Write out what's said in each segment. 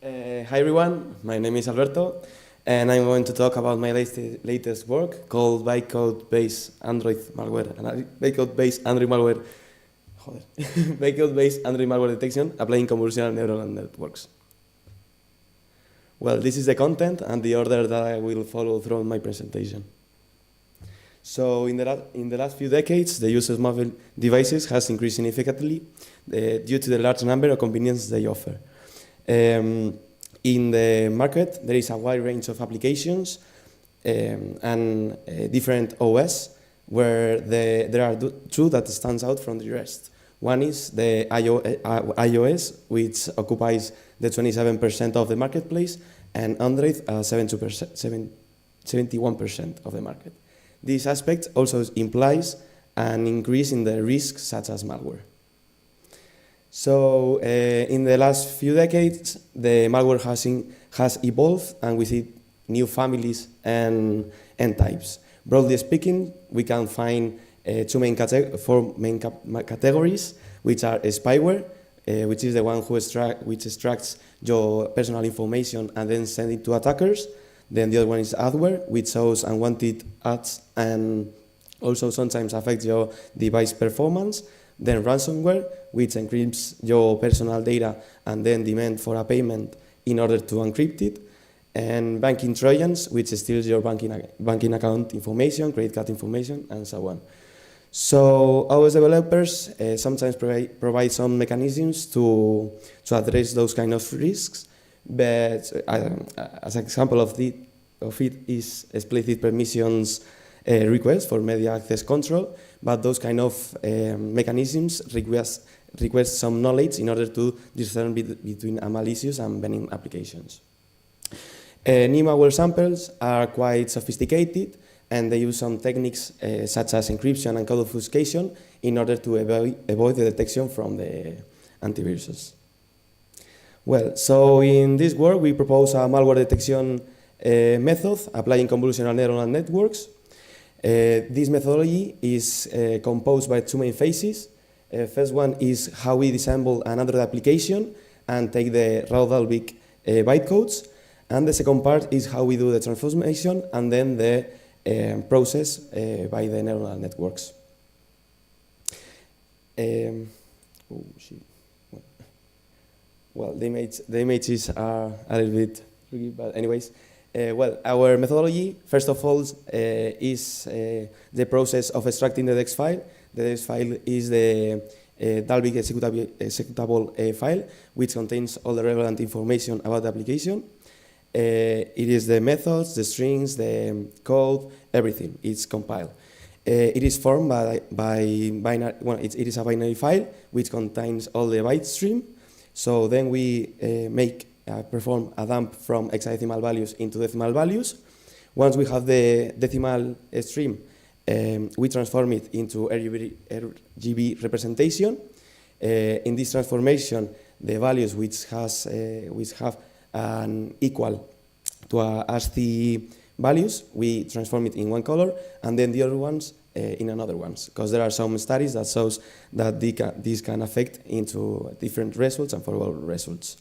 Hi everyone, my name is Alberto, and I'm going to talk about my latest work called Bytecode-Based Android Malware, Bytecode-Based Android Malware, Bytecode-Based Android Malware Detection applying convolutional neural networks. Well, this is the content and the order that I will follow throughout my presentation. So in the last few decades, the use of mobile devices has increased significantly due to the large number of conveniences they offer. In the market, there is a wide range of applications and different OS, where there are two that stands out from the rest. One is the iOS, which occupies the 27% of the marketplace, and Android 71% of the market. This aspect also implies an increase in the risks such as malware. So in the last few decades, the malware has evolved, and we see new families and types. Broadly speaking, we can find four main categories, which are spyware, which is the one which extracts your personal information and then sends it to attackers. Then the other one is adware, which shows unwanted ads and also sometimes affects your device performance. Then ransomware, which encrypts your personal data and then demand for a payment in order to encrypt it. And banking trojans, which steals your banking account information, credit card information, and so on. So our developers sometimes provide some mechanisms to address those kind of risks. But as an example of it is explicit permissions request for media access control, but those kind of mechanisms request some knowledge in order to discern between malicious and benign applications. New malware samples are quite sophisticated, and they use some techniques such as encryption and code obfuscation in order to avoid the detection from the antiviruses. Well, so in this work, we propose a malware detection method applying convolutional neural networks. This methodology is composed by two main phases. First one is how we disassemble an Android application and take the raw Dalvik bytecodes. And the second part is how we do the transformation and then the process by the neural networks. Well, the images are a little bit tricky, but anyways. Well, our methodology, first of all, is the process of extracting the text file. The text file is the Dalvik executable file, which contains all the relevant information about the application. It is the methods, the strings, the code, everything. It's compiled. It is formed by binary. Well, it is a binary file which contains all the byte stream. So then we perform a dump from hexadecimal values into decimal values. Once we have the decimal stream, we transform it into RGB representation. In this transformation, the values which have an equal to ASCII values, we transform it in one color, and then the other ones in another ones, because there are some studies that shows that this can affect into different results and forward results.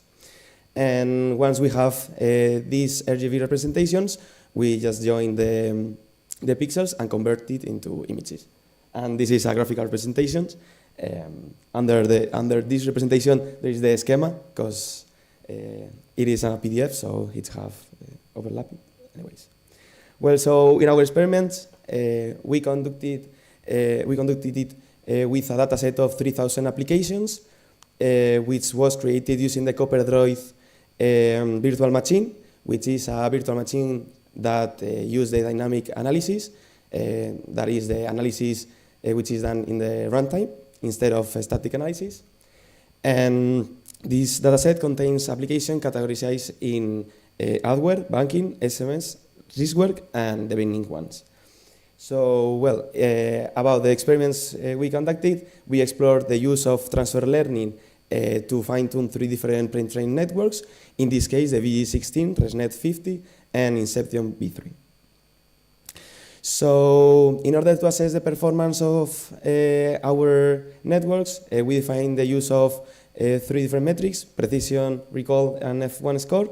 And once we have these RGB representations, we just join the pixels and convert it into images. And this is a graphical representation. Under this representation, there is the schema, because it is a PDF, so it have overlapping. Anyways, well, so in our experiments, we conducted it with a dataset of 3,000 applications, which was created using the Copper Droid virtual machine, which is a virtual machine that uses the dynamic analysis. That is the analysis which is done in the runtime instead of static analysis. And this dataset contains applications categorized in adware, banking, SMS, riskwork, and the benign ones. So, well, about the experiments we conducted, we explored the use of transfer learning to fine-tune 3 different pre-trained networks. In this case, the VG16, ResNet 50, and Inception V3. So, in order to assess the performance of our networks, we define the use of three different metrics: precision, recall, and F1 score.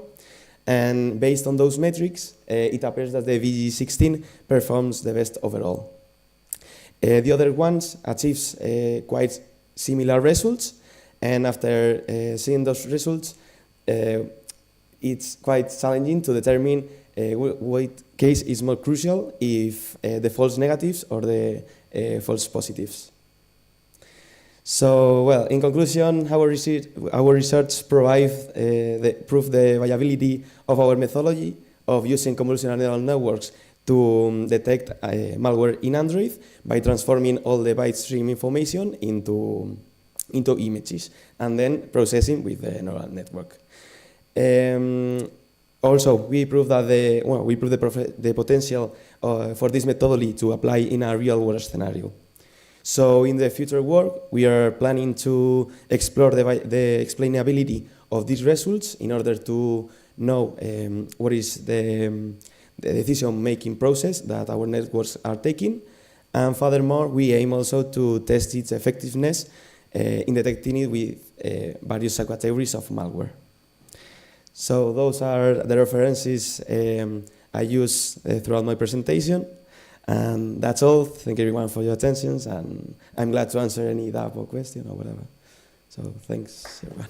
And based on those metrics, it appears that the VG16 performs the best overall. The other ones achieves quite similar results, and after seeing those results, it's quite challenging to determine what case is more crucial, if the false negatives or the false positives. So, well, in conclusion, our research prove the viability of our methodology of using convolutional neural networks to detect malware in Android by transforming all the byte stream information into images and then processing with the neural network. Also, we prove that the potential for this methodology to apply in a real-world scenario. So, in the future work, we are planning to explore the explainability of these results in order to know what is the decision-making process that our networks are taking. And furthermore, we aim also to test its effectiveness in detecting it with various subcategories of malware. So those are the references I use throughout my presentation. And that's all. Thank you everyone for your attention, and I'm glad to answer any doubt or question or whatever. So thanks everyone.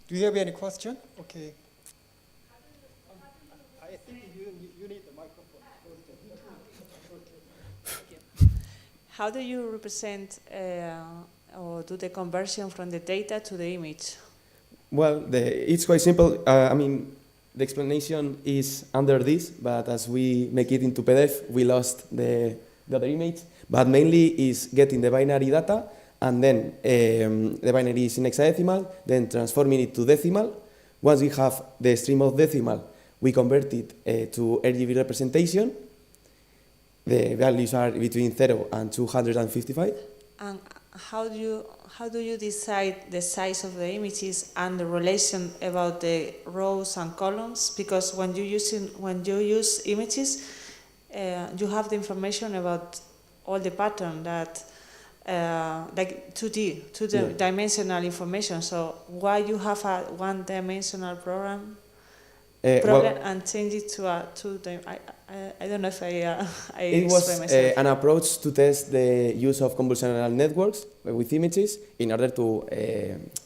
Do you have any question? Okay. I think you need the microphone. How do you represent or do the conversion from the data to the image? Well, it's quite simple. The explanation is under this, but as we make it into PDF, we lost the other image. But mainly is getting the binary data, and then the binary is in hexadecimal, then transforming it to decimal. Once we have the stream of decimal, we convert it to RGB representation. The values are between 0 and 255. And how do you decide the size of the images and the relation about the rows and columns? Because when you use images, you have the information about all the pattern that like 2D, dimensional information. So why you have a one-dimensional program and change it to a I don't know if I it was an approach to test the use of convolutional networks with images in order to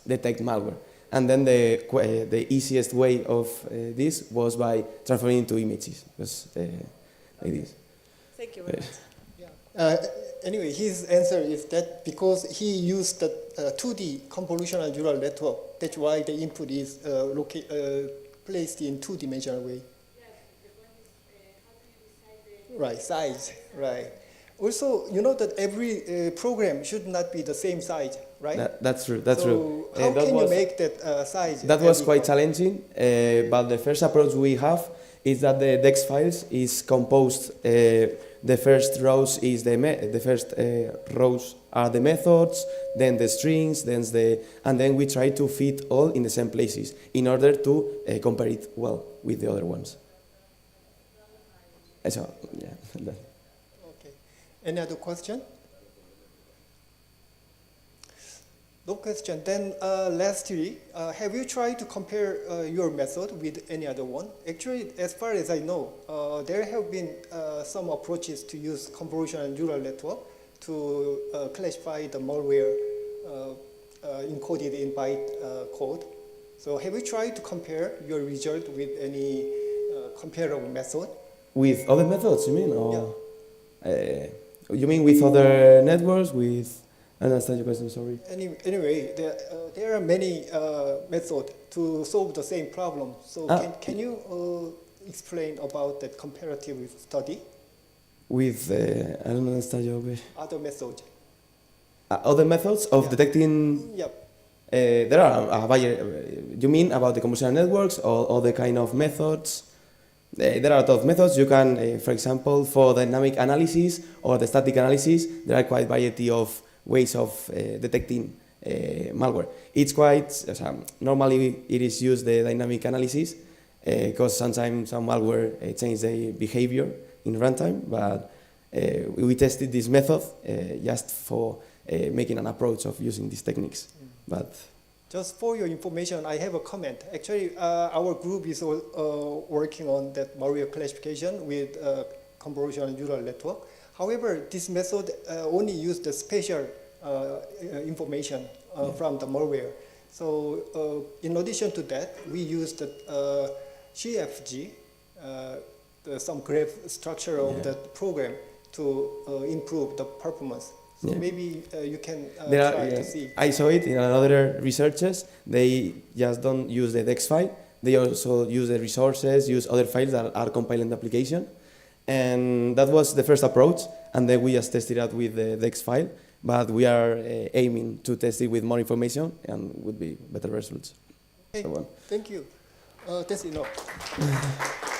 detect malware. And then the easiest way of this was by transforming into images. It was like this. Thank you very much. Yeah. Anyway, his answer is that because he used the 2D convolutional neural network, that's why the input is placed in two-dimensional way. Right, size, right. Also, you know that every program should not be the same size, right? That's true, that's true. How can you make that size? That was quite challenging, but the first approach we have is that the DEX files is composed, the first rows is rows are the methods, then the strings, and then we try to fit all in the same places in order to compare it well with the other ones. So, yeah. Okay. Any other question? No question. Then lastly, have you tried to compare your method with any other one? Actually, as far as I know, there have been some approaches to use convolutional neural network to classify the malware encoded in byte code. So have you tried to compare your result with any comparable method? With other methods, you mean? Or, yeah. You mean with other networks? I don't understand your question, sorry. Anyway, there are many methods to solve the same problem. So can you explain about that comparative study? With, I don't understand your question. Other methods. Other methods of detecting? Yep. There are, you mean about the convolutional networks or other kind of methods? There are a lot of methods. You can, for example, for dynamic analysis or the static analysis, there are quite a variety of ways of detecting malware. It's quite, normally it is used the dynamic analysis because sometimes some malware changes the behavior in runtime, but we tested this method just for making an approach of using these techniques. But just for your information, I have a comment. Actually, our group is working on that malware classification with convolutional neural network. However, this method only uses the spatial information from the malware. So in addition to that, we use the CFG, some graph structure of that program to improve the performance. So maybe you can try to see. I saw it in other researchers. They just don't use the DEX file. They also use the resources, use other files that are compiling the application. And that was the first approach. And then we just tested it with the DEX file. But we are aiming to test it with more information and would be better results. Okay, So, thank you. That's enough.